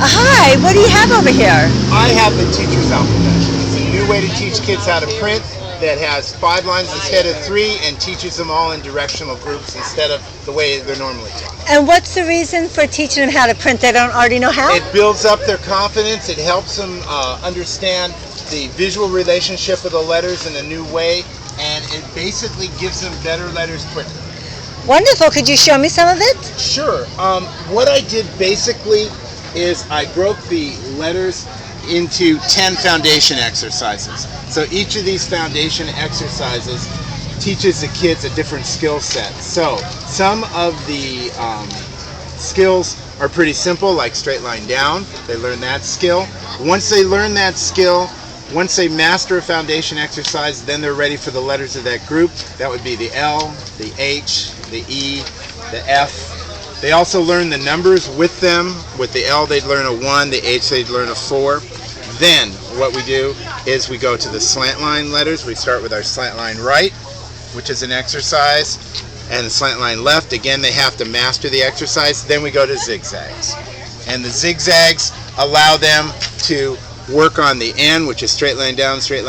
Hi, what do you have over here? I have the teacher's alphabet. It's a new way to teach kids how to print that has 5 lines instead of 3 and teaches them all in directional groups instead of the way they're normally taught. And what's the reason for teaching them how to print? They don't already know how? It builds up their confidence. It helps them understand the visual relationship of the letters in a new way, and it basically gives them better letters quicker. Wonderful. Could you show me some of it? Sure. What I did basically is I broke the letters into 10 foundation exercises. So each of these foundation exercises teaches the kids a different skill set. So some of the skills are pretty simple, like straight line down. They learn that skill. Once they learn that skill, once they master a foundation exercise, then they're ready for the letters of that group. That would be the L, the H, the E, the F. They also learn the numbers with them. With the L, they'd learn a 1, the H, they'd learn a 4. Then what we do is we go to the slant line letters. We start with our slant line right, which is an exercise, and the slant line left. Again, they have to master the exercise. Then we go to zigzags. And the zigzags allow them to work on the N, which is straight line down, slant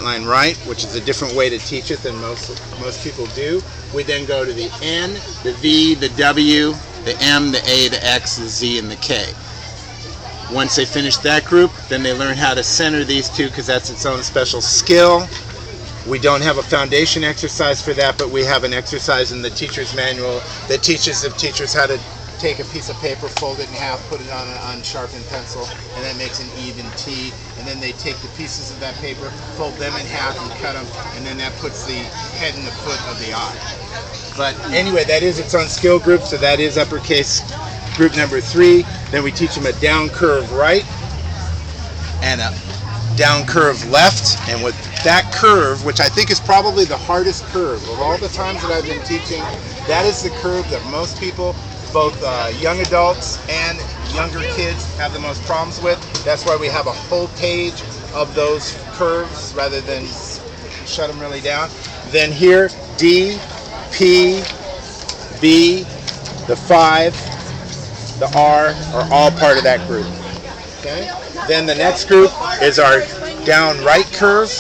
line right, which is a different way to teach it than most people do. We then go to the N, the V, the W, the M, the A, the X, the Z, and the K. Once they finish that group, then they learn how to center these two because that's its own special skill. We don't have a foundation exercise for that, but we have an exercise in the teacher's manual that teaches the teachers how to take a piece of paper, fold it in half, put it on an unsharpened pencil, and that makes an even T. And then they take the pieces of that paper, fold them in half and cut them, and then that puts the head and the foot of the eye. But anyway, that is its own skill group, so that is uppercase group number 3. Then we teach them a down curve right and a down curve left. And with that curve, which I think is probably the hardest curve of all the times that I've been teaching, that is the curve that most people, both young adults and younger kids, have the most problems with. That's why we have a whole page of those curves rather than shut them really down. Then here, D, P, B, the 5, the R are all part of that group. Okay? Then the next group is our down right curve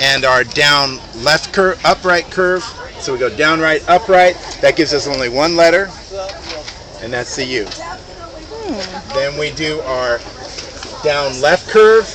and our down left curve, upright curve. So we go down right, upright. That gives us only one letter, and that's the U. Then we do our down left curve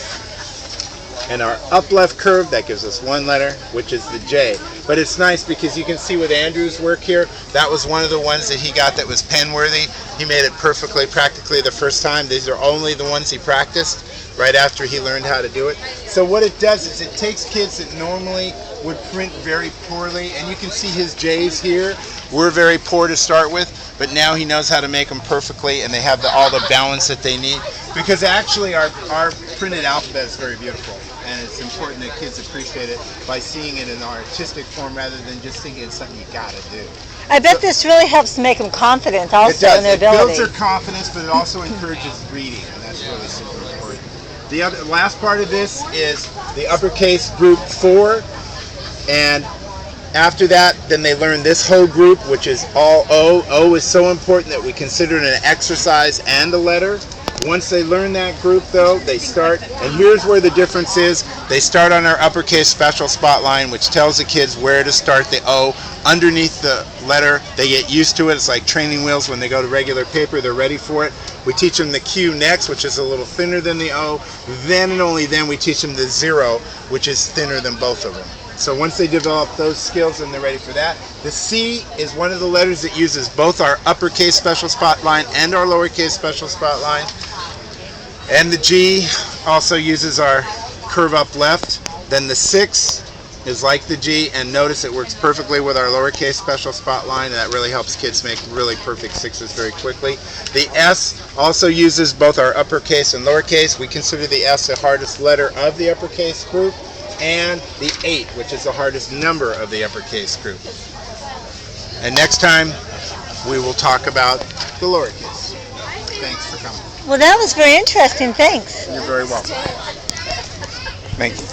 and our up left curve. That gives us one letter, which is the J. But it's nice because you can see with Andrew's work here, that was one of the ones that he got that was pen worthy. He made it perfectly, practically the first time. These are only the ones he practiced right after he learned how to do it. So what it does is it takes kids that normally would print very poorly, and you can see his J's here were very poor to start with, but now he knows how to make them perfectly, and they have all the balance that they need. Because actually our printed alphabet is very beautiful, and it's important that kids appreciate it by seeing it in an artistic form rather than just thinking it's something you gotta do. I bet this really helps make them confident also It does. in their It ability. builds their confidence, but it also encourages reading, and that's really super important. The last part of this is the uppercase group 4, and after that, then they learn this whole group, which is all O. O is so important that we consider it an exercise and a letter. Once they learn that group, though, they start, and here's where the difference is. They start on our uppercase special spot line, which tells the kids where to start the O. Underneath the letter, they get used to it. It's like training wheels. When they go to regular paper, they're ready for it. We teach them the Q next, which is a little thinner than the O. Then and only then we teach them the 0, which is thinner than both of them. So once they develop those skills and they're ready for that, the C is one of the letters that uses both our uppercase special spot line and our lowercase special spot line. And the G also uses our curve up left. Then the 6 is like the G, and notice it works perfectly with our lowercase special spot line, and that really helps kids make really perfect 6s very quickly. The S also uses both our uppercase and lowercase. We consider the S the hardest letter of the uppercase group, and the 8, which is the hardest number of the uppercase group. And next time, we will talk about the lowercase. Thanks for coming. Well, that was very interesting. Thanks. You're very welcome. Thank you.